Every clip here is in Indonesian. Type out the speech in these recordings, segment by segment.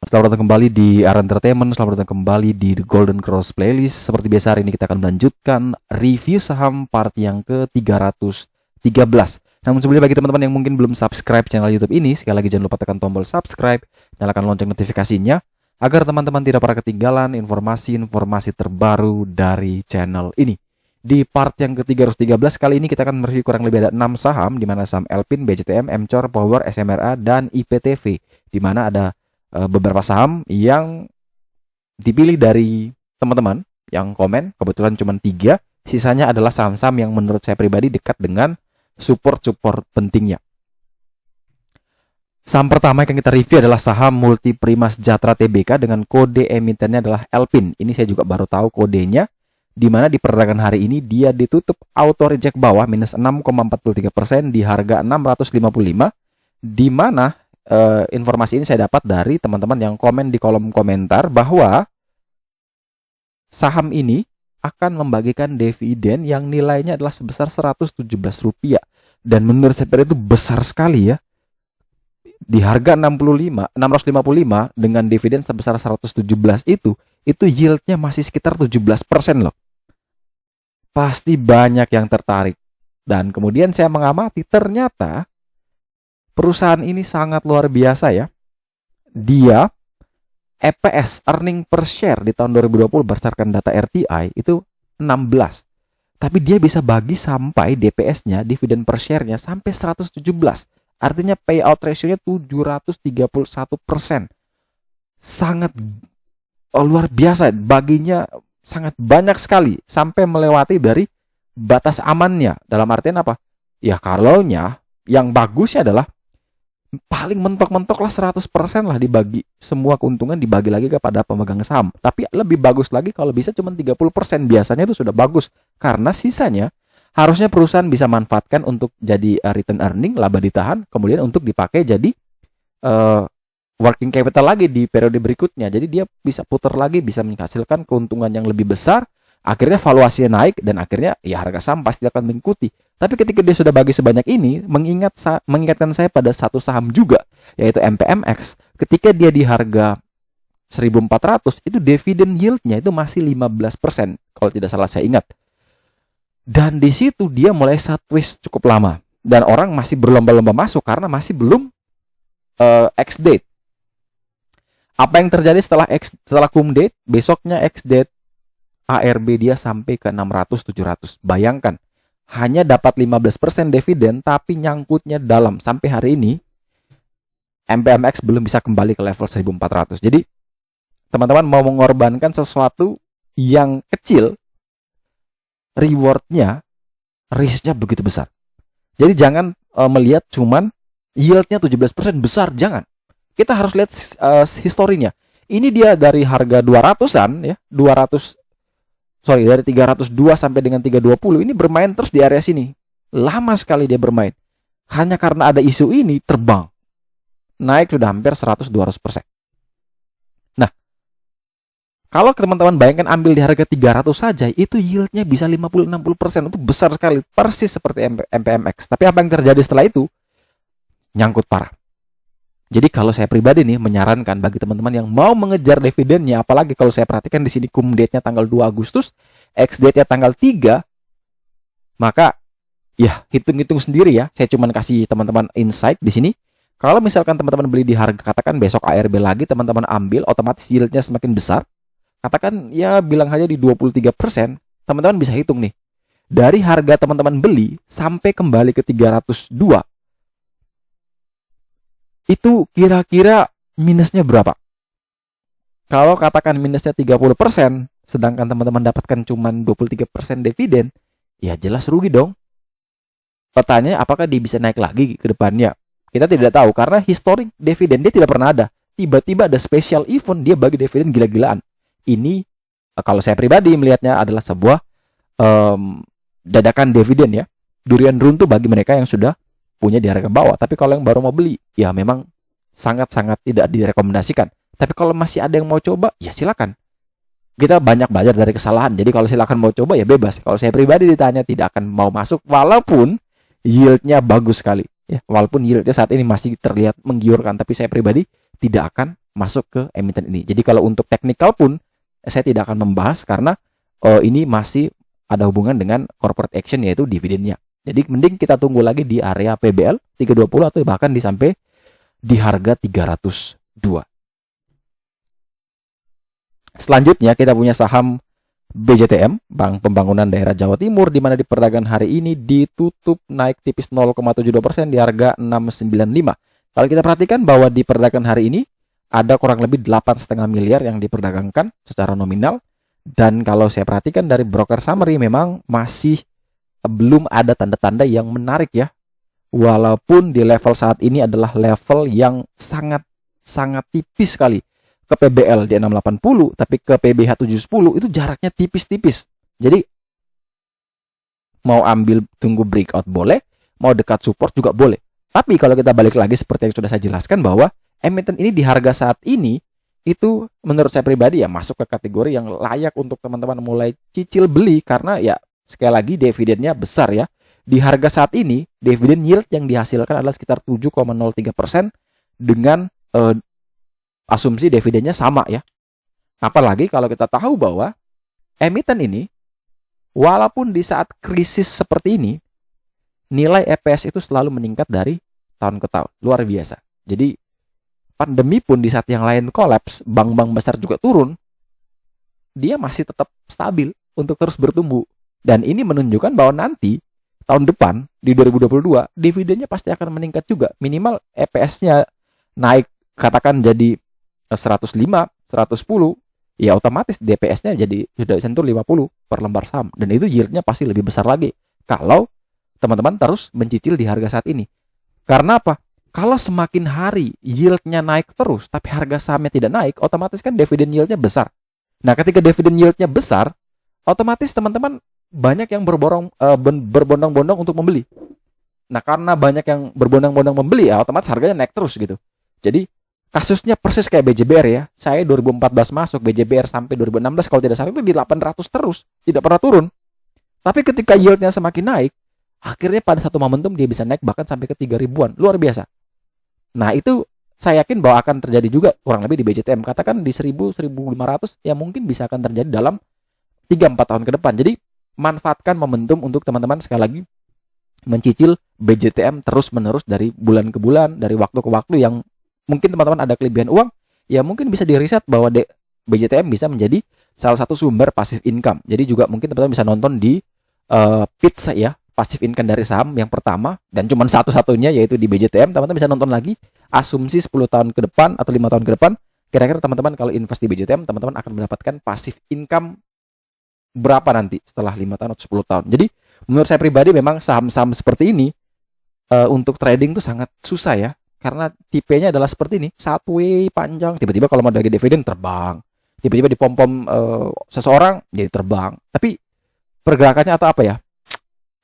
Selamat datang kembali di Ara Entertainment, selamat datang kembali di The Golden Cross Playlist. Seperti biasa hari ini kita akan melanjutkan review saham part yang ke-313. Namun sebelumnya bagi teman-teman yang mungkin belum subscribe channel YouTube ini, sekali lagi jangan lupa tekan tombol subscribe, nyalakan lonceng notifikasinya, agar teman-teman tidak pernah ketinggalan informasi-informasi terbaru dari channel ini. Di part yang ke-313 kali ini kita akan mereview kurang lebih ada 6 saham, di mana saham Elpin, BCTM, Mcor, Power, SMRA, dan IPTV, di mana ada beberapa saham yang dipilih dari teman-teman yang komen, kebetulan cuma 3. Sisanya adalah saham-saham yang menurut saya pribadi dekat dengan support-support pentingnya. Saham pertama yang kita review adalah saham Multiprima Sejahtera Tbk dengan kode emitennya adalah Elpin. Ini saya juga baru tahu kodenya, di mana di perdagangan hari ini dia ditutup auto reject bawah minus 6,43% di harga 655, di mana informasi ini saya dapat dari teman-teman yang komen di kolom komentar bahwa saham ini akan membagikan dividen yang nilainya adalah sebesar Rp117. Dan menurut saya itu besar sekali ya. Di harga 655 dengan dividen sebesar 117 itu yieldnya masih sekitar 17% loh. Pasti banyak yang tertarik. Dan kemudian saya mengamati, ternyata perusahaan ini sangat luar biasa ya. Dia EPS, earning per share di tahun 2020 berdasarkan data RTI itu 16. Tapi dia bisa bagi sampai DPS-nya, dividen per share-nya sampai 117. Artinya payout ratio-nya 731%. Sangat luar biasa, baginya sangat banyak sekali sampai melewati dari batas amannya. Dalam artian apa? Ya kalaunya yang bagusnya adalah paling mentok-mentok lah 100% lah dibagi. Semua keuntungan dibagi lagi kepada pemegang saham. Tapi lebih bagus lagi kalau bisa cuma 30%. Biasanya itu sudah bagus. Karena sisanya harusnya perusahaan bisa manfaatkan untuk jadi return earning, laba ditahan. Kemudian untuk dipakai jadi working capital lagi di periode berikutnya. Jadi dia bisa putar lagi, bisa menghasilkan keuntungan yang lebih besar. Akhirnya valuasinya naik dan akhirnya ya harga saham pasti akan mengikuti. Tapi ketika dia sudah bagi sebanyak ini, mengingatkan saya pada satu saham juga, yaitu MPMX. Ketika dia di harga 1.400, itu dividen yield-nya itu masih 15%, kalau tidak salah saya ingat. Dan di situ dia mulai sideways cukup lama. Dan orang masih berlomba-lomba masuk karena masih belum ex-date. Apa yang terjadi setelah cum date? Besoknya ex-date, ARB dia sampai ke 600-700. Bayangkan, hanya dapat 15% dividen tapi nyangkutnya dalam. Sampai hari ini MPMX belum bisa kembali ke level 1.400. Jadi teman-teman mau mengorbankan sesuatu yang kecil, rewardnya, risknya begitu besar. Jadi jangan melihat cuman yieldnya 17% besar, jangan. Kita harus lihat historinya. Ini dia dari harga 200-an ya, dari 302 sampai dengan 320 ini bermain terus di area sini. Lama sekali dia bermain. Hanya karena ada isu ini terbang. Naik sudah hampir 100-200%. Nah, kalau teman-teman bayangkan ambil di harga 300 saja, itu yieldnya bisa 50-60%. Itu besar sekali. Persis seperti MPMX. Tapi apa yang terjadi setelah itu? Nyangkut parah. Jadi kalau saya pribadi nih menyarankan bagi teman-teman yang mau mengejar dividennya, apalagi kalau saya perhatikan di sini cum date-nya tanggal 2 Agustus, ex date-nya tanggal 3, maka ya hitung-hitung sendiri ya. Saya cuma kasih teman-teman insight di sini. Kalau misalkan teman-teman beli di harga, katakan besok ARB lagi teman-teman ambil, otomatis yield-nya semakin besar. Katakan ya bilang aja di 23%, teman-teman bisa hitung nih. Dari harga teman-teman beli sampai kembali ke 302, itu kira-kira minusnya berapa? Kalau katakan minusnya 30%, sedangkan teman-teman dapatkan cuma 23% dividen, ya jelas rugi dong. Pertanyaannya apakah dia bisa naik lagi ke depannya? Kita tidak tahu, karena historik dividen dia tidak pernah ada. Tiba-tiba ada special event, dia bagi dividen gila-gilaan. Ini, kalau saya pribadi melihatnya adalah sebuah dadakan dividen ya. Durian runtuh bagi mereka yang sudah punya di harga bawah. Tapi kalau yang baru mau beli, ya memang sangat-sangat tidak direkomendasikan. Tapi kalau masih ada yang mau coba, ya silakan. Kita banyak belajar dari kesalahan. Jadi kalau silakan mau coba, ya bebas. Kalau saya pribadi ditanya, tidak akan mau masuk, walaupun yieldnya bagus sekali. Ya, walaupun yieldnya saat ini masih terlihat menggiurkan, tapi saya pribadi tidak akan masuk ke emiten ini. Jadi kalau untuk teknikal pun saya tidak akan membahas karena ini masih ada hubungan dengan corporate action yaitu dividennya. Jadi mending kita tunggu lagi di area PBL 320 atau bahkan sampai di harga 302. Selanjutnya kita punya saham BJTM, Bank Pembangunan Daerah Jawa Timur, di mana di perdagangan hari ini ditutup naik tipis 0,72% di harga 695. Kalau kita perhatikan bahwa di perdagangan hari ini ada kurang lebih 8,5 miliar yang diperdagangkan secara nominal. Dan kalau saya perhatikan dari broker summary memang masih belum ada tanda-tanda yang menarik ya. Walaupun di level saat ini adalah level yang sangat tipis sekali. Ke PBL di 680, tapi ke PBH 710 itu jaraknya tipis-tipis. Jadi mau ambil tunggu breakout boleh, mau dekat support juga boleh. Tapi kalau kita balik lagi seperti yang sudah saya jelaskan bahwa emiten ini di harga saat ini itu menurut saya pribadi ya masuk ke kategori yang layak untuk teman-teman mulai cicil beli karena ya sekali lagi dividennya besar ya. Di harga saat ini dividen yield yang dihasilkan adalah sekitar 7,03% dengan asumsi dividennya sama ya. Apalagi kalau kita tahu bahwa emiten ini walaupun di saat krisis seperti ini nilai EPS itu selalu meningkat dari tahun ke tahun. Luar biasa. Jadi pandemi pun di saat yang lain kolaps, bank-bank besar juga turun, dia masih tetap stabil untuk terus bertumbuh. Dan ini menunjukkan bahwa nanti tahun depan di 2022 dividennya pasti akan meningkat juga. Minimal EPS-nya naik katakan jadi 105, 110, ya otomatis DPS-nya jadi sudah sentuh 50 per lembar saham. Dan itu yield-nya pasti lebih besar lagi kalau teman-teman terus mencicil di harga saat ini. Karena apa? Kalau semakin hari yield-nya naik terus, tapi harga sahamnya tidak naik, otomatis kan dividen yield-nya besar. Nah, ketika dividen yield-nya besar, otomatis teman-teman banyak yang berbondong-bondong untuk membeli. Nah, karena banyak yang berbondong-bondong membeli, ya otomatis harganya naik terus gitu. Jadi kasusnya persis kayak BJBR ya. Saya 2014 masuk, BJBR sampai 2016 kalau tidak salah itu di 800 terus, tidak pernah turun. Tapi ketika yield-nya semakin naik, akhirnya pada satu momentum dia bisa naik bahkan sampai ke 3.000-an. Luar biasa. Nah, itu saya yakin bahwa akan terjadi juga kurang lebih di BJTM. Katakan di 1.000, 1.500 ya mungkin bisa akan terjadi dalam 3-4 tahun ke depan. Jadi manfaatkan momentum untuk teman-teman sekali lagi mencicil BJTM terus-menerus dari bulan ke bulan, dari waktu ke waktu yang mungkin teman-teman ada kelebihan uang, ya mungkin bisa di-riset bahwa BJTM bisa menjadi salah satu sumber passive income. Jadi juga mungkin teman-teman bisa nonton di PITS ya, passive income dari saham yang pertama, dan cuma satu-satunya yaitu di BJTM. Teman-teman bisa nonton lagi asumsi 10 tahun ke depan atau 5 tahun ke depan, kira-kira teman-teman kalau invest di BJTM, teman-teman akan mendapatkan passive income berapa nanti setelah 5 tahun atau 10 tahun. Jadi menurut saya pribadi memang saham-saham seperti ini untuk trading tuh sangat susah ya. Karena tipenya adalah seperti ini, sideways panjang, tiba-tiba kalau mau bagi dividen terbang, tiba-tiba dipom-pom seseorang jadi terbang. Tapi pergerakannya atau apa ya,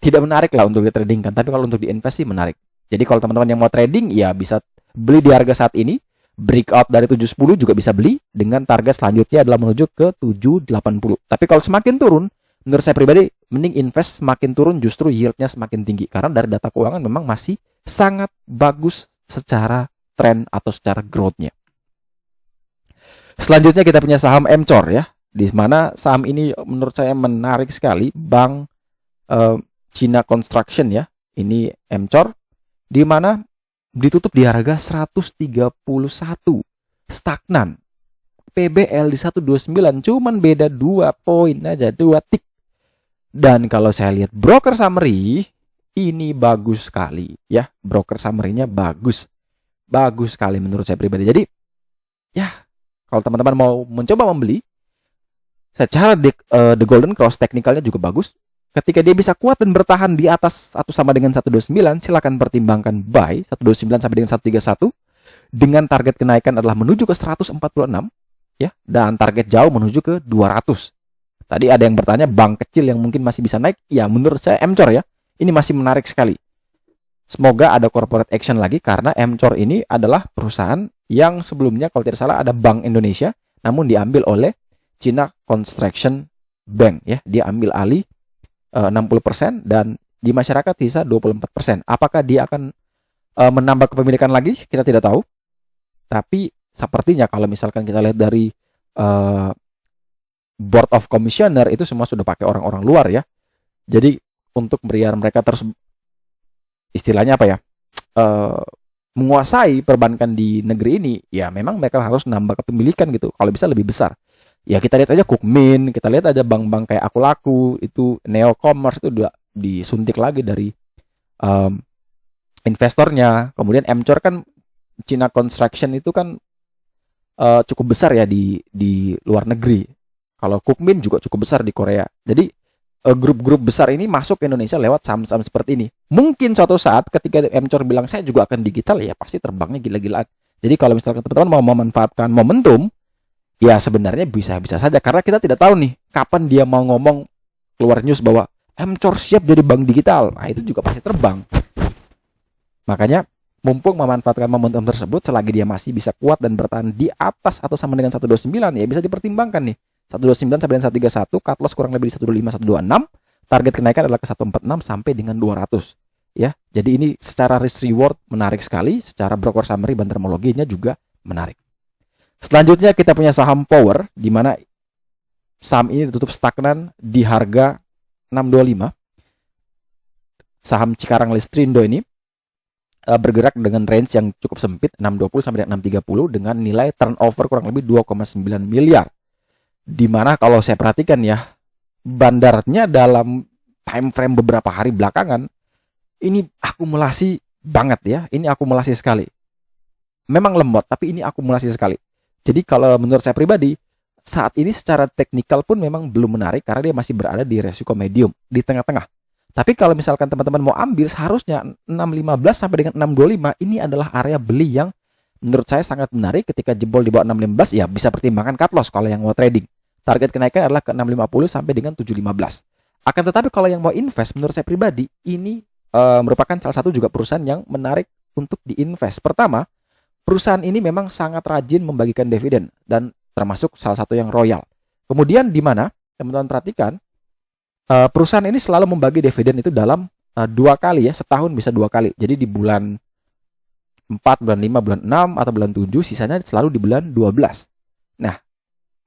tidak menarik lah untuk ditradingkan. Tapi kalau untuk diinvest sih menarik. Jadi kalau teman-teman yang mau trading ya bisa beli di harga saat ini, breakout dari 710 juga bisa beli dengan target selanjutnya adalah menuju ke 780. Tapi kalau semakin turun, menurut saya pribadi mending invest semakin turun justru yieldnya semakin tinggi karena dari data keuangan memang masih sangat bagus secara tren atau secara growth-nya. Selanjutnya kita punya saham MCOR ya, di mana saham ini menurut saya menarik sekali, Bank China Construction ya. Ini MCOR di mana ditutup di harga 131, stagnan. PBL di 129, cuman beda 2 poin aja, 2 tik. Dan kalau saya lihat broker summary ini bagus sekali ya, broker summary-nya bagus sekali menurut saya pribadi. Jadi ya kalau teman-teman mau mencoba membeli secara the golden cross teknikalnya juga bagus. Ketika dia bisa kuat dan bertahan di atas atau sama dengan 129, silakan pertimbangkan buy 129 sampai dengan 131 dengan target kenaikan adalah menuju ke 146 ya, dan target jauh menuju ke 200. Tadi ada yang bertanya bank kecil yang mungkin masih bisa naik, ya menurut saya MCOR ya. Ini masih menarik sekali. Semoga ada corporate action lagi karena MCOR ini adalah perusahaan yang sebelumnya kalau tidak salah ada Bank Indonesia namun diambil oleh China Construction Bank ya. Dia ambil alih 60% dan di masyarakat sisa 24%. Apakah dia akan menambah kepemilikan lagi? Kita tidak tahu. Tapi sepertinya kalau misalkan kita lihat dari uh, Board of Commissioner itu semua sudah pakai orang-orang luar ya. Jadi untuk biar mereka terus istilahnya apa ya, menguasai perbankan di negeri ini, ya memang mereka harus nambah kepemilikan gitu. Kalau bisa lebih besar. Ya kita lihat aja Kukmin, kita lihat aja bank-bank kayak Aku Laku, itu Neo Commerce itu udah disuntik lagi dari investornya. Kemudian Mcor kan China Construction itu kan cukup besar ya di luar negeri. Kalau Kukmin juga cukup besar di Korea. Jadi grup-grup besar ini masuk ke Indonesia lewat saham-saham seperti ini. Mungkin suatu saat ketika Mcor bilang saya juga akan digital, ya pasti terbangnya gila-gilaan. Jadi kalau misalkan teman-teman mau memanfaatkan momentum, ya sebenarnya bisa-bisa saja. Karena kita tidak tahu nih kapan dia mau ngomong keluar news bahwa Mcor siap jadi bank digital. Nah itu juga pasti terbang. Makanya mumpung memanfaatkan momentum tersebut, selagi dia masih bisa kuat dan bertahan di atas atau sama dengan 129, ya bisa dipertimbangkan nih. 129 sampai dengan 131, cut loss kurang lebih di 125, 126. Target kenaikan adalah ke 146 sampai dengan 200. Ya, jadi ini secara risk reward menarik sekali, secara broker summary dan terminologinya juga menarik. Selanjutnya kita punya saham Power, di mana saham ini ditutup stagnan di harga 625. Saham Cikarang Listrindo ini bergerak dengan range yang cukup sempit, 620 sampai dengan 630 dengan nilai turnover kurang lebih 2,9 miliar. Dimana kalau saya perhatikan ya, bandarnya dalam time frame beberapa hari belakangan ini akumulasi banget ya, ini akumulasi sekali. Memang lemot, tapi ini akumulasi sekali. Jadi kalau menurut saya pribadi, saat ini secara teknikal pun memang belum menarik karena dia masih berada di resiko medium, di tengah-tengah. Tapi kalau misalkan teman-teman mau ambil, seharusnya 615 sampai dengan 625 ini adalah area beli yang menurut saya sangat menarik. Ketika jebol di bawah 615 ya bisa pertimbangkan cut loss kalau yang mau trading. Target kenaikan adalah ke 650 sampai dengan 715. Akan tetapi kalau yang mau invest, menurut saya pribadi ini merupakan salah satu juga perusahaan yang menarik untuk diinvest. Pertama, perusahaan ini memang sangat rajin membagikan dividen dan termasuk salah satu yang royal. Kemudian di mana teman-teman perhatikan, perusahaan ini selalu membagi dividen itu dalam 2 kali ya, setahun bisa 2 kali. Jadi di bulan 4, bulan 5, bulan 6, atau bulan 7, sisanya selalu di bulan 12. Nah,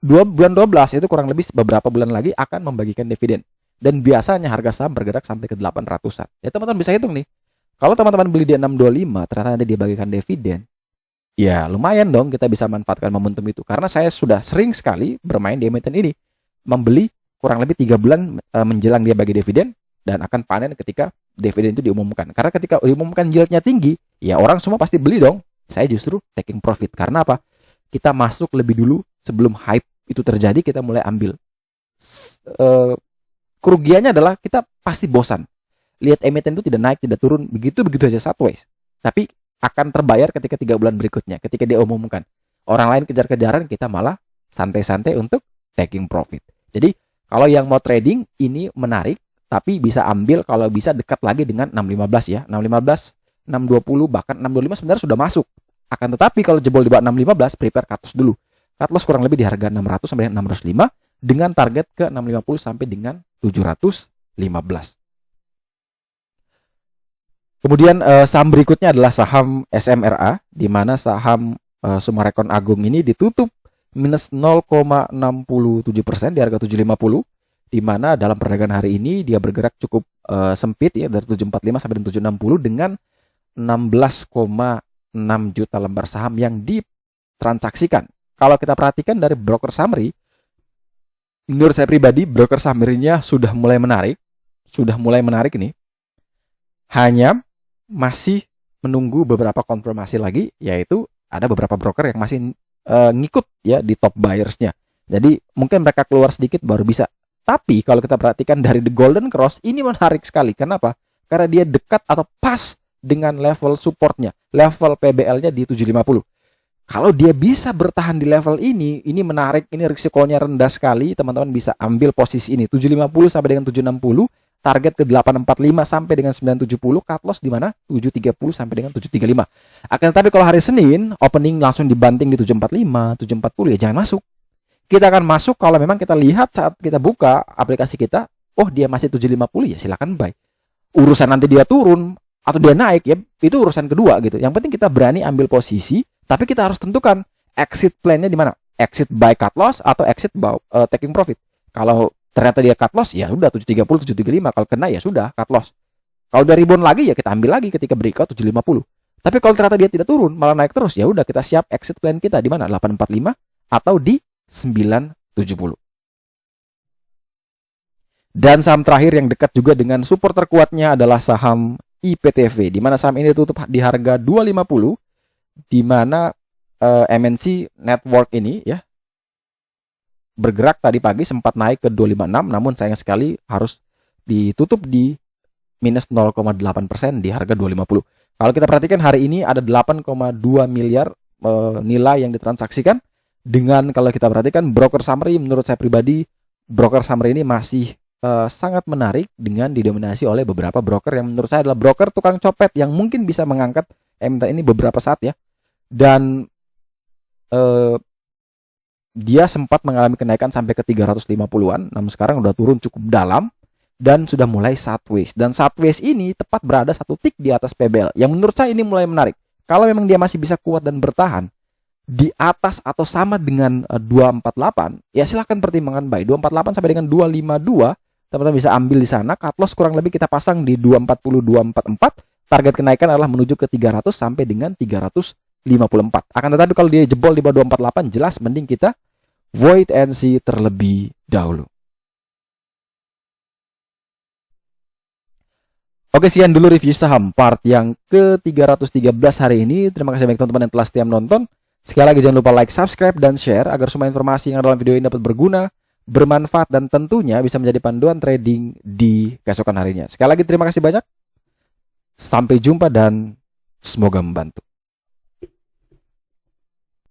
bulan 12 itu kurang lebih beberapa bulan lagi akan membagikan dividen. Dan biasanya harga saham bergerak sampai ke 800-an. Ya teman-teman bisa hitung nih. Kalau teman-teman beli di 625, ternyata nanti dia bagikan dividen. Ya lumayan dong kita bisa manfaatkan momentum itu. Karena saya sudah sering sekali bermain di emiten ini. Membeli kurang lebih 3 bulan menjelang dia bagi dividen. Dan akan panen ketika dividen itu diumumkan. Karena ketika diumumkan yieldnya tinggi, ya orang semua pasti beli dong. Saya justru taking profit. Karena apa? Kita masuk lebih dulu sebelum hype itu terjadi, kita mulai ambil. Kerugiannya adalah kita pasti bosan. Lihat emiten itu tidak naik, tidak turun, begitu-begitu aja sideways. Tapi akan terbayar ketika 3 bulan berikutnya, ketika dia umumkan. Orang lain kejar-kejaran, kita malah santai-santai untuk taking profit. Jadi, kalau yang mau trading, ini menarik, tapi bisa ambil kalau bisa dekat lagi dengan 615 ya. 615, 620, bahkan 625 sebenarnya sudah masuk. Akan tetapi kalau jebol di bawah 615, prepare cut loss dulu. Cut loss kurang lebih di harga 600 sampai 605 dengan target ke 650 sampai dengan 715. Kemudian saham berikutnya adalah saham SMRA, di mana saham Summarecon Agung ini ditutup minus 0,67% di harga 750, di mana dalam perdagangan hari ini dia bergerak cukup sempit ya, dari 745 sampai dengan 760 dengan 16,6 juta lembar saham yang ditransaksikan. Kalau kita perhatikan dari broker summary, menurut saya pribadi broker summary-nya sudah mulai menarik nih. Hanya masih menunggu beberapa konfirmasi lagi, yaitu ada beberapa broker yang masih ngikut ya di top buyers-nya. Jadi mungkin mereka keluar sedikit baru bisa. Tapi kalau kita perhatikan dari The Golden Cross, ini menarik sekali. Kenapa? Karena dia dekat atau pas dengan level supportnya, level PBL-nya di 750. Kalau dia bisa bertahan di level ini menarik, ini risikonya rendah sekali, teman-teman bisa ambil posisi ini 750 sampai dengan 760, target ke 845 sampai dengan 970, cut loss di mana 730 sampai dengan 735. Akan tetapi kalau hari Senin opening langsung dibanting di 745, 740 ya jangan masuk. Kita akan masuk kalau memang kita lihat saat kita buka aplikasi kita, oh dia masih 750 ya silakan buy. Urusan nanti dia turun atau dia naik ya itu urusan kedua gitu. Yang penting kita berani ambil posisi. Tapi kita harus tentukan exit plan-nya di mana? Exit buy cut loss atau exit taking profit. Kalau ternyata dia cut loss, ya udah 730, 735. Kalau kena ya sudah cut loss. Kalau dia rebound lagi ya kita ambil lagi ketika breakout 750. Tapi kalau ternyata dia tidak turun, malah naik terus, ya udah kita siap exit plan kita di mana? 845 atau di 970. Dan saham terakhir yang dekat juga dengan support terkuatnya adalah saham IPTV, di mana saham ini tutup di harga 250, di mana MNC Network ini ya bergerak tadi pagi sempat naik ke 256, namun sayang sekali harus ditutup di minus 0,8% di harga 250. Kalau kita perhatikan hari ini ada 8,2 miliar nilai yang ditransaksikan, dengan kalau kita perhatikan broker summary, menurut saya pribadi broker summary ini masih sangat menarik dengan didominasi oleh beberapa broker yang menurut saya adalah broker tukang copet yang mungkin bisa mengangkat emiten ini beberapa saat ya. Dan dia sempat mengalami kenaikan sampai ke 350-an, namun sekarang udah turun cukup dalam dan sudah mulai sideways. Dan sideways ini tepat berada satu tick di atas PBL, yang menurut saya ini mulai menarik. Kalau memang dia masih bisa kuat dan bertahan di atas atau sama dengan 248, ya silahkan pertimbangkan buy 248 sampai dengan 252. Teman-teman bisa ambil di sana. Cut loss kurang lebih kita pasang di 240, 244. Target kenaikan adalah menuju ke 300 sampai dengan 354. Akan tetapi kalau dia jebol di bawah 248, jelas mending kita wait and see terlebih dahulu. Oke, sekian dulu review saham part yang ke-313 hari ini. Terima kasih banyak teman-teman yang telah setia menonton. Sekali lagi jangan lupa like, subscribe, dan share agar semua informasi yang ada dalam video ini dapat berguna, bermanfaat, dan tentunya bisa menjadi panduan trading di keesokan harinya. Sekali lagi terima kasih banyak. Sampai jumpa dan semoga membantu.